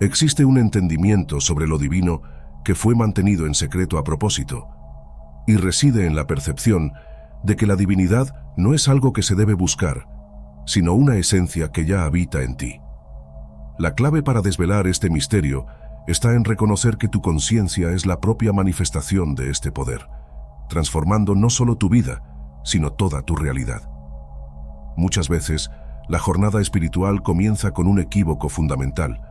Existe un entendimiento sobre lo divino que fue mantenido en secreto a propósito, y reside en la percepción de que la divinidad no es algo que se debe buscar, sino una esencia que ya habita en ti. La clave para desvelar este misterio está en reconocer que tu conciencia es la propia manifestación de este poder, transformando no solo tu vida, sino toda tu realidad. Muchas veces, la jornada espiritual comienza con un equívoco fundamental: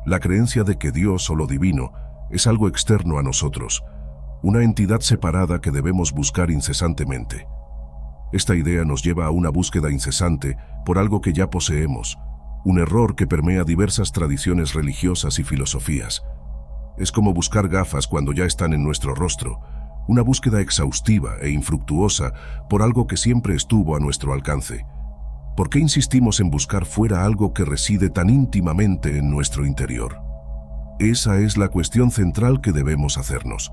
la creencia de que Dios o lo divino es algo externo a nosotros, una entidad separada que debemos buscar incesantemente. Esta idea nos lleva a una búsqueda incesante por algo que ya poseemos, un error que permea diversas tradiciones religiosas y filosofías. Es como buscar gafas cuando ya están en nuestro rostro, una búsqueda exhaustiva e infructuosa por algo que siempre estuvo a nuestro alcance. ¿Por qué insistimos en buscar fuera algo que reside tan íntimamente en nuestro interior? Esa es la cuestión central que debemos hacernos.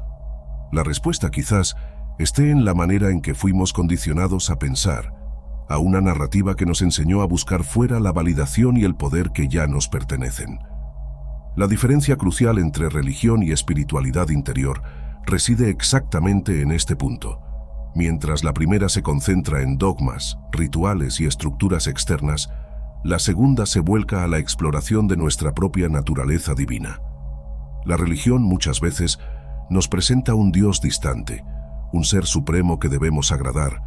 La respuesta quizás esté en la manera en que fuimos condicionados a pensar, a una narrativa que nos enseñó a buscar fuera la validación y el poder que ya nos pertenecen. La diferencia crucial entre religión y espiritualidad interior reside exactamente en este punto. Mientras la primera se concentra en dogmas, rituales y estructuras externas, la segunda se vuelca a la exploración de nuestra propia naturaleza divina. La religión muchas veces nos presenta un Dios distante, un ser supremo que debemos agradar,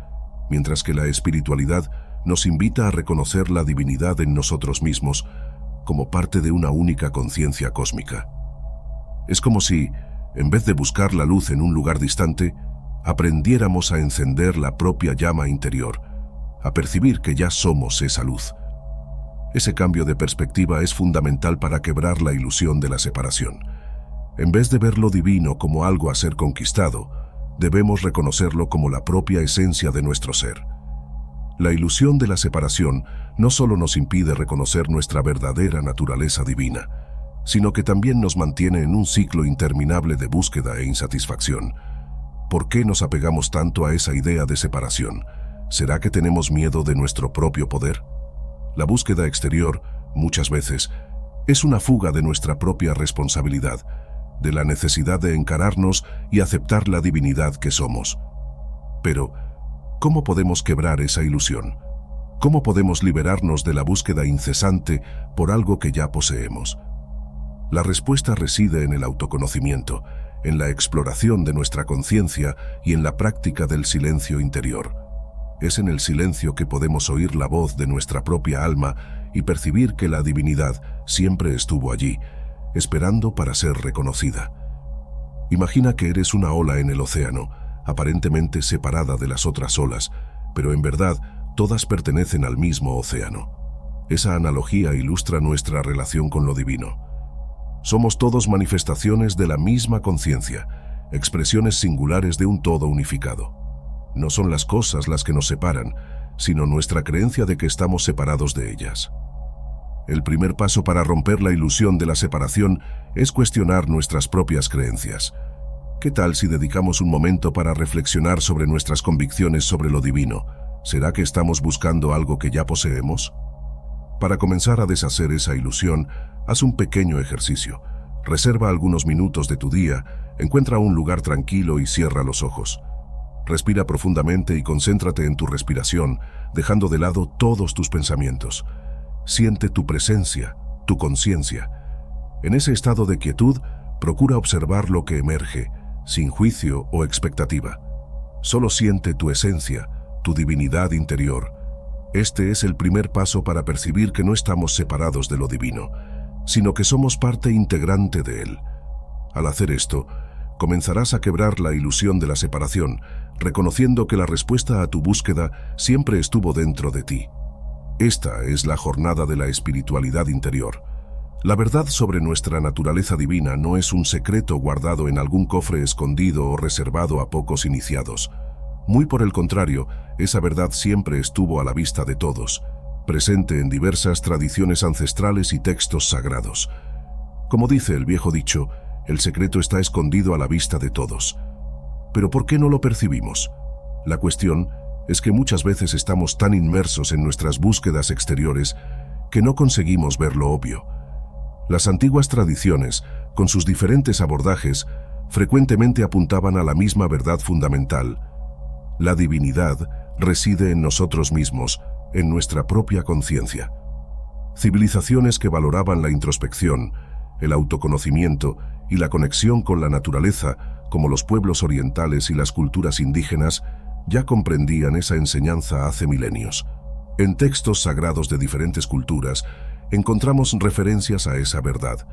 mientras que la espiritualidad nos invita a reconocer la divinidad en nosotros mismos como parte de una única conciencia cósmica. Es como si, en vez de buscar la luz en un lugar distante, aprendiéramos a encender la propia llama interior, a percibir que ya somos esa luz. Ese cambio de perspectiva es fundamental para quebrar la ilusión de la separación. En vez de ver lo divino como algo a ser conquistado, debemos reconocerlo como la propia esencia de nuestro ser. La ilusión de la separación no solo nos impide reconocer nuestra verdadera naturaleza divina, sino que también nos mantiene en un ciclo interminable de búsqueda e insatisfacción. ¿Por qué nos apegamos tanto a esa idea de separación? ¿Será que tenemos miedo de nuestro propio poder? La búsqueda exterior, muchas veces, es una fuga de nuestra propia responsabilidad, de la necesidad de encararnos y aceptar la divinidad que somos. Pero, ¿cómo podemos quebrar esa ilusión? ¿Cómo podemos liberarnos de la búsqueda incesante por algo que ya poseemos? La respuesta reside en el autoconocimiento, en la exploración de nuestra conciencia y en la práctica del silencio interior. Es en el silencio que podemos oír la voz de nuestra propia alma y percibir que la divinidad siempre estuvo allí, esperando para ser reconocida. Imagina que eres una ola en el océano, aparentemente separada de las otras olas, pero en verdad todas pertenecen al mismo océano. Esa analogía ilustra nuestra relación con lo divino. Somos todos manifestaciones de la misma conciencia, expresiones singulares de un todo unificado. No son las cosas las que nos separan, sino nuestra creencia de que estamos separados de ellas. El primer paso para romper la ilusión de la separación es cuestionar nuestras propias creencias. ¿Qué tal si dedicamos un momento para reflexionar sobre nuestras convicciones sobre lo divino? ¿Será que estamos buscando algo que ya poseemos? Para comenzar a deshacer esa ilusión, haz un pequeño ejercicio. Reserva algunos minutos de tu día, encuentra un lugar tranquilo y cierra los ojos. Respira profundamente y concéntrate en tu respiración, dejando de lado todos tus pensamientos. Siente tu presencia, tu conciencia. En ese estado de quietud, procura observar lo que emerge, sin juicio o expectativa. Solo siente tu esencia, tu divinidad interior. Este es el primer paso para percibir que no estamos separados de lo divino, sino que somos parte integrante de él. Al hacer esto, comenzarás a quebrar la ilusión de la separación, reconociendo que la respuesta a tu búsqueda siempre estuvo dentro de ti. Esta es la jornada de la espiritualidad interior. La verdad sobre nuestra naturaleza divina no es un secreto guardado en algún cofre escondido o reservado a pocos iniciados. Muy por el contrario, esa verdad siempre estuvo a la vista de todos, presente en diversas tradiciones ancestrales y textos sagrados. Como dice el viejo dicho, el secreto está escondido a la vista de todos. ¿Pero por qué no lo percibimos? La cuestión es que muchas veces estamos tan inmersos en nuestras búsquedas exteriores que no conseguimos ver lo obvio. Las antiguas tradiciones, con sus diferentes abordajes, frecuentemente apuntaban a la misma verdad fundamental. La divinidad reside en nosotros mismos, en nuestra propia conciencia. Civilizaciones que valoraban la introspección, el autoconocimiento y la conexión con la naturaleza, como los pueblos orientales y las culturas indígenas, ya comprendían esa enseñanza hace milenios. En textos sagrados de diferentes culturas, encontramos referencias a esa verdad.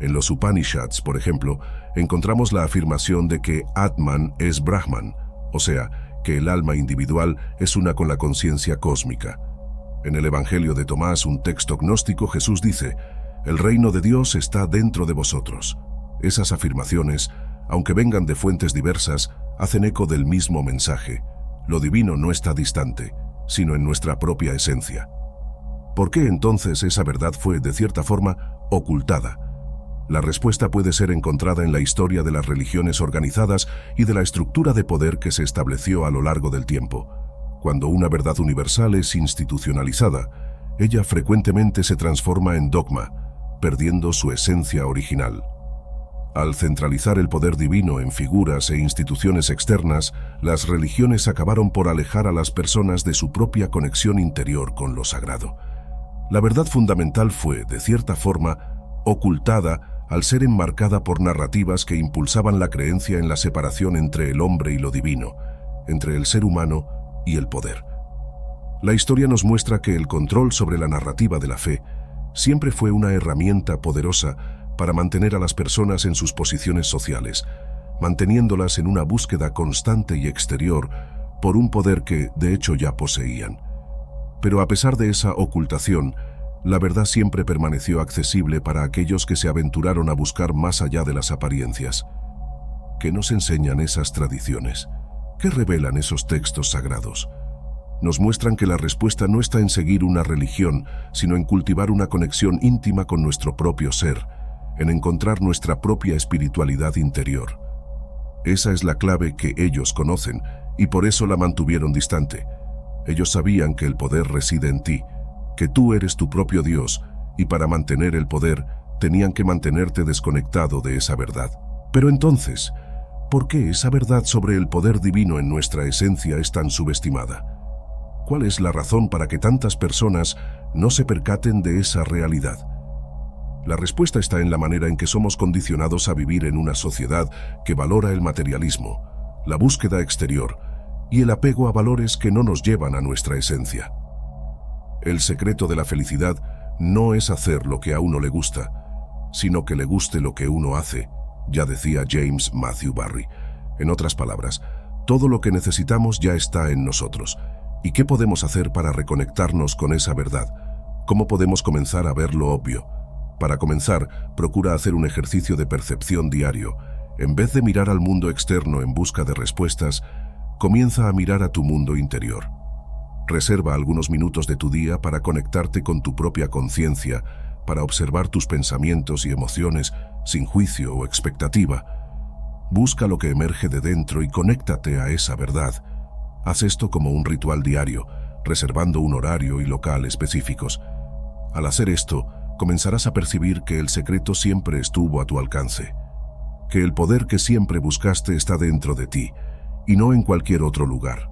En los Upanishads, por ejemplo, encontramos la afirmación de que Atman es Brahman, o sea, que el alma individual es una con la conciencia cósmica. En el Evangelio de Tomás, un texto gnóstico, Jesús dice: «El reino de Dios está dentro de vosotros». Esas afirmaciones, aunque vengan de fuentes diversas, hacen eco del mismo mensaje. Lo divino no está distante, sino en nuestra propia esencia. ¿Por qué entonces esa verdad fue, de cierta forma, ocultada? La respuesta puede ser encontrada en la historia de las religiones organizadas y de la estructura de poder que se estableció a lo largo del tiempo. Cuando una verdad universal es institucionalizada, ella frecuentemente se transforma en dogma, perdiendo su esencia original. Al centralizar el poder divino en figuras e instituciones externas, las religiones acabaron por alejar a las personas de su propia conexión interior con lo sagrado. La verdad fundamental fue, de cierta forma, ocultada al ser enmarcada por narrativas que impulsaban la creencia en la separación entre el hombre y lo divino, entre el ser humano y el poder. La historia nos muestra que el control sobre la narrativa de la fe siempre fue una herramienta poderosa para mantener a las personas en sus posiciones sociales, manteniéndolas en una búsqueda constante y exterior por un poder que, de hecho, ya poseían. Pero a pesar de esa ocultación, la verdad siempre permaneció accesible para aquellos que se aventuraron a buscar más allá de las apariencias. ¿Qué nos enseñan esas tradiciones? ¿Qué revelan esos textos sagrados? Nos muestran que la respuesta no está en seguir una religión, sino en cultivar una conexión íntima con nuestro propio ser, en encontrar nuestra propia espiritualidad interior. Esa es la clave que ellos conocen, y por eso la mantuvieron distante. Ellos sabían que el poder reside en ti, que tú eres tu propio Dios, y para mantener el poder, tenían que mantenerte desconectado de esa verdad. Pero entonces, ¿por qué esa verdad sobre el poder divino en nuestra esencia es tan subestimada? ¿Cuál es la razón para que tantas personas no se percaten de esa realidad? La respuesta está en la manera en que somos condicionados a vivir en una sociedad que valora el materialismo, la búsqueda exterior y el apego a valores que no nos llevan a nuestra esencia. El secreto de la felicidad no es hacer lo que a uno le gusta, sino que le guste lo que uno hace, ya decía James Matthew Barrie. En otras palabras, todo lo que necesitamos ya está en nosotros. ¿Y qué podemos hacer para reconectarnos con esa verdad? ¿Cómo podemos comenzar a ver lo obvio? Para comenzar, procura hacer un ejercicio de percepción diario. En vez de mirar al mundo externo en busca de respuestas, comienza a mirar a tu mundo interior. Reserva algunos minutos de tu día para conectarte con tu propia conciencia, para observar tus pensamientos y emociones sin juicio o expectativa. Busca lo que emerge de dentro y conéctate a esa verdad. Haz esto como un ritual diario, reservando un horario y local específicos. Al hacer esto, comenzarás a percibir que el secreto siempre estuvo a tu alcance, que el poder que siempre buscaste está dentro de ti, y no en cualquier otro lugar.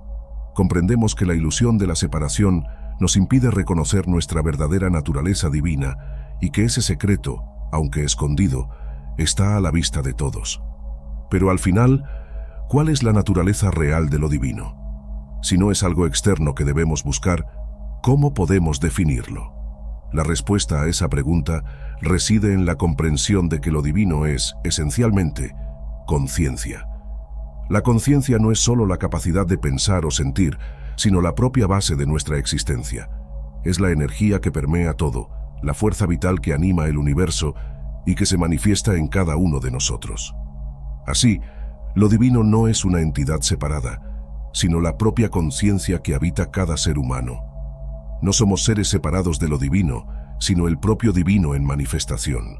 Comprendemos que la ilusión de la separación nos impide reconocer nuestra verdadera naturaleza divina y que ese secreto, aunque escondido, está a la vista de todos. Pero al final, ¿cuál es la naturaleza real de lo divino? Si no es algo externo que debemos buscar, ¿cómo podemos definirlo? La respuesta a esa pregunta reside en la comprensión de que lo divino es, esencialmente, conciencia. La conciencia no es solo la capacidad de pensar o sentir, sino la propia base de nuestra existencia. Es la energía que permea todo, la fuerza vital que anima el universo y que se manifiesta en cada uno de nosotros. Así, lo divino no es una entidad separada, sino la propia conciencia que habita cada ser humano. No somos seres separados de lo divino, sino el propio divino en manifestación.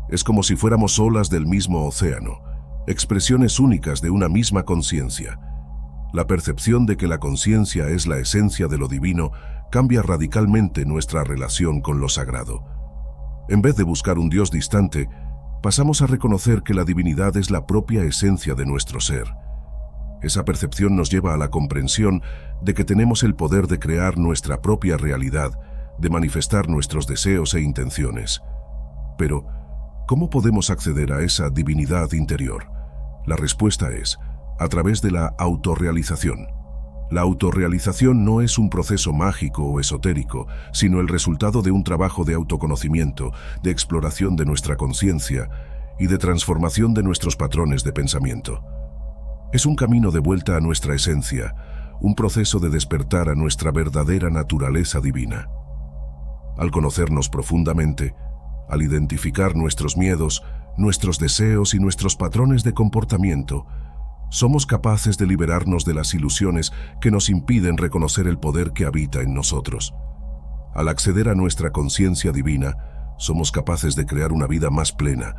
Es como si fuéramos olas del mismo océano, expresiones únicas de una misma conciencia. La percepción de que la conciencia es la esencia de lo divino cambia radicalmente nuestra relación con lo sagrado. En vez de buscar un Dios distante, pasamos a reconocer que la divinidad es la propia esencia de nuestro ser. Esa percepción nos lleva a la comprensión de que tenemos el poder de crear nuestra propia realidad, de manifestar nuestros deseos e intenciones. Pero, ¿cómo podemos acceder a esa divinidad interior? La respuesta es, a través de la autorrealización. La autorrealización no es un proceso mágico o esotérico, sino el resultado de un trabajo de autoconocimiento, de exploración de nuestra conciencia y de transformación de nuestros patrones de pensamiento. Es un camino de vuelta a nuestra esencia, un proceso de despertar a nuestra verdadera naturaleza divina. Al conocernos profundamente, al identificar nuestros miedos, nuestros deseos y nuestros patrones de comportamiento, somos capaces de liberarnos de las ilusiones que nos impiden reconocer el poder que habita en nosotros. Al acceder a nuestra conciencia divina, somos capaces de crear una vida más plena,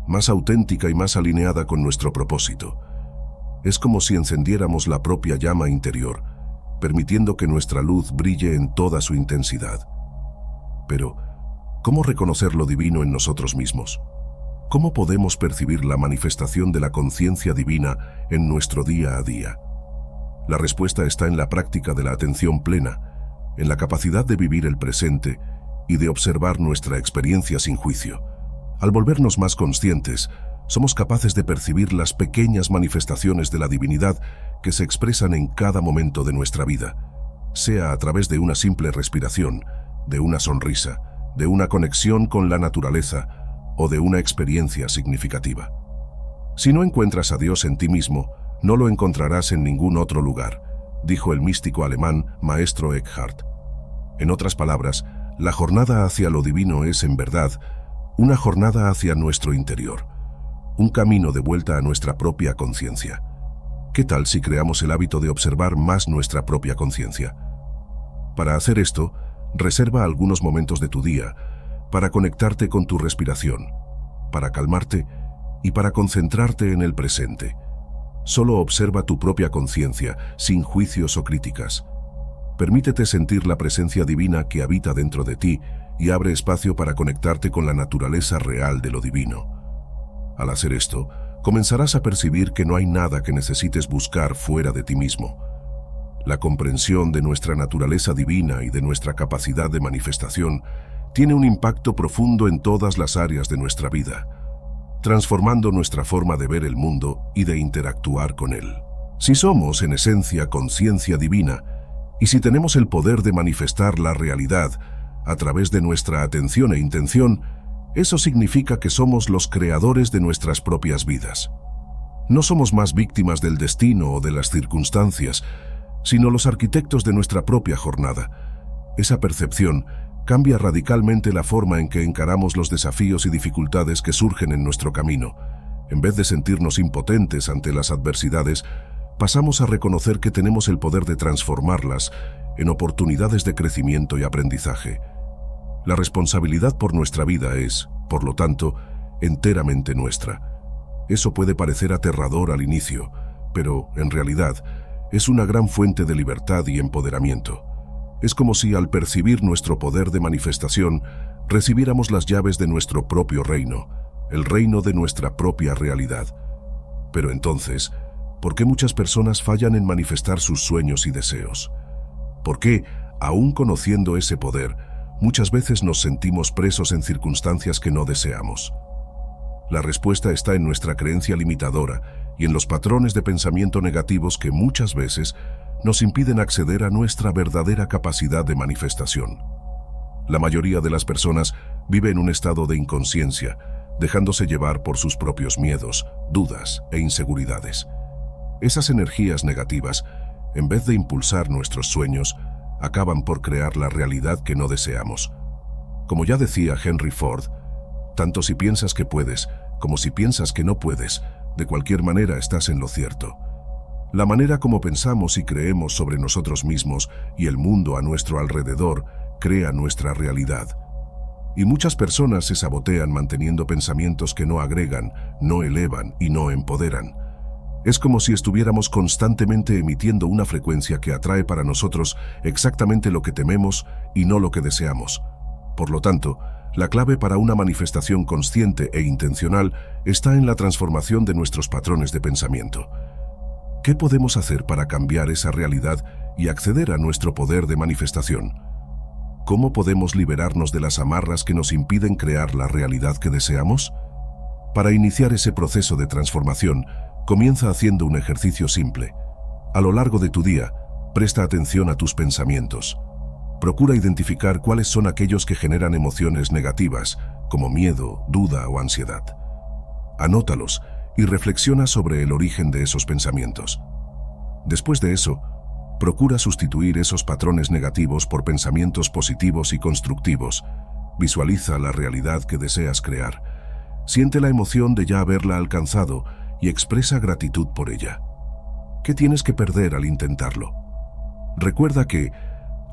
más auténtica y más alineada con nuestro propósito. Es como si encendiéramos la propia llama interior, permitiendo que nuestra luz brille en toda su intensidad. Pero, ¿cómo reconocer lo divino en nosotros mismos? ¿Cómo podemos percibir la manifestación de la conciencia divina en nuestro día a día? La respuesta está en la práctica de la atención plena, en la capacidad de vivir el presente y de observar nuestra experiencia sin juicio. Al volvernos más conscientes, somos capaces de percibir las pequeñas manifestaciones de la divinidad que se expresan en cada momento de nuestra vida, sea a través de una simple respiración, de una sonrisa, de una conexión con la naturaleza o de una experiencia significativa. Si no encuentras a Dios en ti mismo, no lo encontrarás en ningún otro lugar, dijo el místico alemán Maestro Eckhart. En otras palabras, la jornada hacia lo divino es, en verdad, una jornada hacia nuestro interior, un camino de vuelta a nuestra propia conciencia. ¿Qué tal si creamos el hábito de observar más nuestra propia conciencia? Para hacer esto, reserva algunos momentos de tu día para conectarte con tu respiración, para calmarte y para concentrarte en el presente. Solo observa tu propia conciencia, sin juicios o críticas. Permítete sentir la presencia divina que habita dentro de ti y abre espacio para conectarte con la naturaleza real de lo divino. Al hacer esto, comenzarás a percibir que no hay nada que necesites buscar fuera de ti mismo. La comprensión de nuestra naturaleza divina y de nuestra capacidad de manifestación tiene un impacto profundo en todas las áreas de nuestra vida, transformando nuestra forma de ver el mundo y de interactuar con él. Si somos, en esencia, conciencia divina, y si tenemos el poder de manifestar la realidad a través de nuestra atención e intención, eso significa que somos los creadores de nuestras propias vidas. No somos más víctimas del destino o de las circunstancias, sino los arquitectos de nuestra propia jornada. Esa percepción cambia radicalmente la forma en que encaramos los desafíos y dificultades que surgen en nuestro camino. En vez de sentirnos impotentes ante las adversidades, pasamos a reconocer que tenemos el poder de transformarlas en oportunidades de crecimiento y aprendizaje. La responsabilidad por nuestra vida es, por lo tanto, enteramente nuestra. Eso puede parecer aterrador al inicio, pero, en realidad, es una gran fuente de libertad y empoderamiento. Es como si, al percibir nuestro poder de manifestación, recibiéramos las llaves de nuestro propio reino, el reino de nuestra propia realidad. Pero entonces, ¿por qué muchas personas fallan en manifestar sus sueños y deseos? ¿Por qué, aún conociendo ese poder, muchas veces nos sentimos presos en circunstancias que no deseamos? La respuesta está en nuestra creencia limitadora y en los patrones de pensamiento negativos que muchas veces nos impiden acceder a nuestra verdadera capacidad de manifestación. La mayoría de las personas vive en un estado de inconsciencia, dejándose llevar por sus propios miedos, dudas e inseguridades. Esas energías negativas, en vez de impulsar nuestros sueños, acaban por crear la realidad que no deseamos. Como ya decía Henry Ford, tanto si piensas que puedes, como si piensas que no puedes, de cualquier manera estás en lo cierto. La manera como pensamos y creemos sobre nosotros mismos y el mundo a nuestro alrededor crea nuestra realidad. Y muchas personas se sabotean manteniendo pensamientos que no agregan, no elevan y no empoderan. Es como si estuviéramos constantemente emitiendo una frecuencia que atrae para nosotros exactamente lo que tememos y no lo que deseamos. Por lo tanto, La clave para una manifestación consciente e intencional está en la transformación de nuestros patrones de pensamiento. ¿Qué podemos hacer para cambiar esa realidad y acceder a nuestro poder de manifestación? ¿Cómo podemos liberarnos de las amarras que nos impiden crear la realidad que deseamos? Para iniciar ese proceso de transformación, comienza haciendo un ejercicio simple. A lo largo de tu día, presta atención a tus pensamientos. Procura identificar cuáles son aquellos que generan emociones negativas, como miedo, duda o ansiedad. Anótalos y reflexiona sobre el origen de esos pensamientos. Después de eso, procura sustituir esos patrones negativos por pensamientos positivos y constructivos. Visualiza la realidad que deseas crear. Siente la emoción de ya haberla alcanzado y expresa gratitud por ella. ¿Qué tienes que perder al intentarlo? Recuerda que,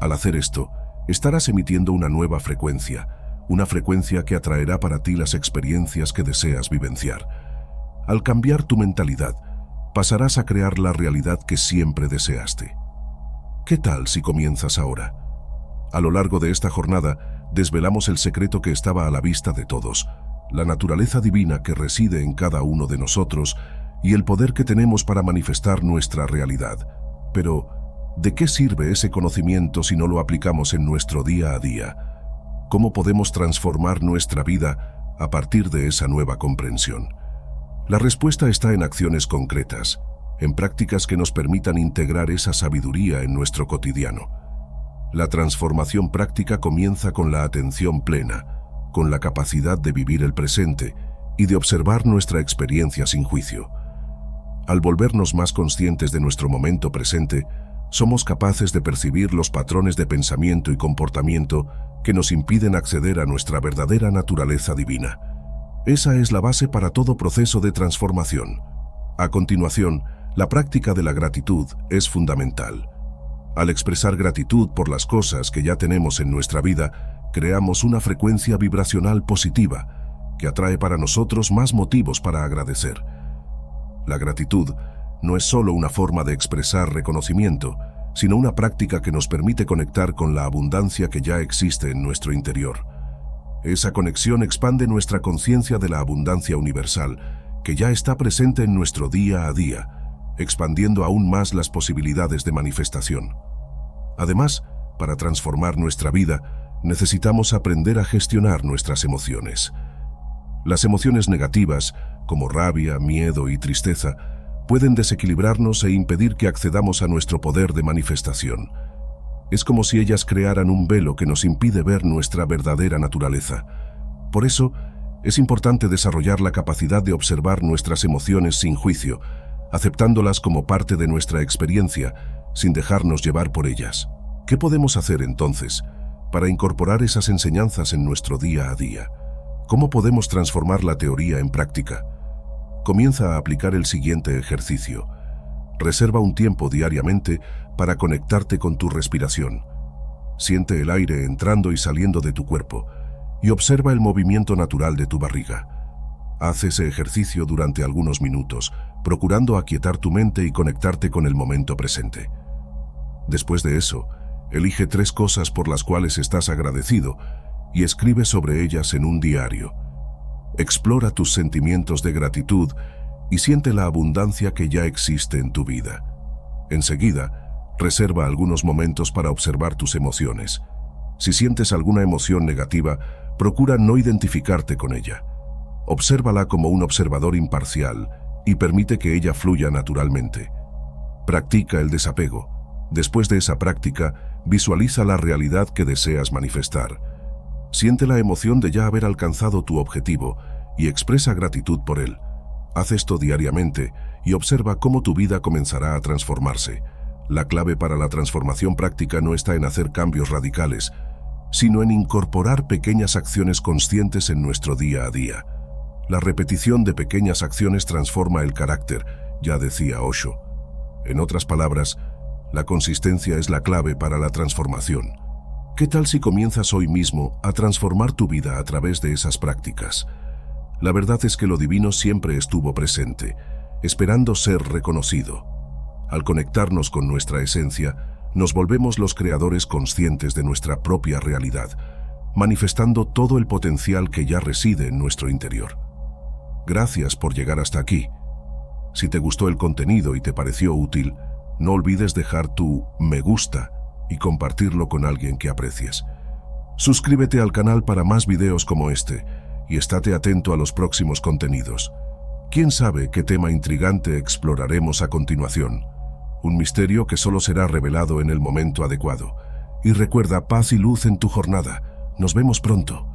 al hacer esto, estarás emitiendo una nueva frecuencia, una frecuencia que atraerá para ti las experiencias que deseas vivenciar. Al cambiar tu mentalidad, pasarás a crear la realidad que siempre deseaste. ¿Qué tal si comienzas ahora? A lo largo de esta jornada, desvelamos el secreto que estaba a la vista de todos, la naturaleza divina que reside en cada uno de nosotros y el poder que tenemos para manifestar nuestra realidad. Pero, ¿de qué sirve ese conocimiento si no lo aplicamos en nuestro día a día? ¿Cómo podemos transformar nuestra vida a partir de esa nueva comprensión? La respuesta está en acciones concretas, en prácticas que nos permitan integrar esa sabiduría en nuestro cotidiano. La transformación práctica comienza con la atención plena, con la capacidad de vivir el presente y de observar nuestra experiencia sin juicio. Al volvernos más conscientes de nuestro momento presente, somos capaces de percibir los patrones de pensamiento y comportamiento que nos impiden acceder a nuestra verdadera naturaleza divina. Esa es la base para todo proceso de transformación. A continuación, la práctica de la gratitud es fundamental. Al expresar gratitud por las cosas que ya tenemos en nuestra vida, creamos una frecuencia vibracional positiva que atrae para nosotros más motivos para agradecer. La gratitud no es solo una forma de expresar reconocimiento, sino una práctica que nos permite conectar con la abundancia que ya existe en nuestro interior. Esa conexión expande nuestra conciencia de la abundancia universal, que ya está presente en nuestro día a día, expandiendo aún más las posibilidades de manifestación. Además, para transformar nuestra vida, necesitamos aprender a gestionar nuestras emociones. Las emociones negativas, como rabia, miedo y tristeza, pueden desequilibrarnos e impedir que accedamos a nuestro poder de manifestación. Es como si ellas crearan un velo que nos impide ver nuestra verdadera naturaleza. Por eso, es importante desarrollar la capacidad de observar nuestras emociones sin juicio, aceptándolas como parte de nuestra experiencia, sin dejarnos llevar por ellas. ¿Qué podemos hacer entonces para incorporar esas enseñanzas en nuestro día a día? ¿Cómo podemos transformar la teoría en práctica? Comienza a aplicar el siguiente ejercicio. Reserva un tiempo diariamente para conectarte con tu respiración. Siente el aire entrando y saliendo de tu cuerpo y observa el movimiento natural de tu barriga. Haz ese ejercicio durante algunos minutos, procurando aquietar tu mente y conectarte con el momento presente. Después de eso, elige 3 cosas por las cuales estás agradecido y escribe sobre ellas en un diario. Explora tus sentimientos de gratitud y siente la abundancia que ya existe en tu vida. Enseguida, reserva algunos momentos para observar tus emociones. Si sientes alguna emoción negativa, procura no identificarte con ella. Obsérvala como un observador imparcial y permite que ella fluya naturalmente. Practica el desapego. Después de esa práctica, visualiza la realidad que deseas manifestar. Siente la emoción de ya haber alcanzado tu objetivo y expresa gratitud por él. Haz esto diariamente y observa cómo tu vida comenzará a transformarse. La clave para la transformación práctica no está en hacer cambios radicales, sino en incorporar pequeñas acciones conscientes en nuestro día a día. La repetición de pequeñas acciones transforma el carácter, ya decía Osho. En otras palabras, la consistencia es la clave para la transformación. ¿Qué tal si comienzas hoy mismo a transformar tu vida a través de esas prácticas? La verdad es que lo divino siempre estuvo presente, esperando ser reconocido. Al conectarnos con nuestra esencia, nos volvemos los creadores conscientes de nuestra propia realidad. manifestando todo el potencial que ya reside en nuestro interior. Gracias por llegar hasta aquí. Si te gustó el contenido y te pareció útil, no olvides dejar tu me gusta y compartirlo con alguien que aprecies. Suscríbete al canal para más videos como este y estate atento a los próximos contenidos. ¿Quién sabe qué tema intrigante exploraremos a continuación? Un misterio que solo será revelado en el momento adecuado. Y recuerda, paz y luz en tu jornada. Nos vemos pronto.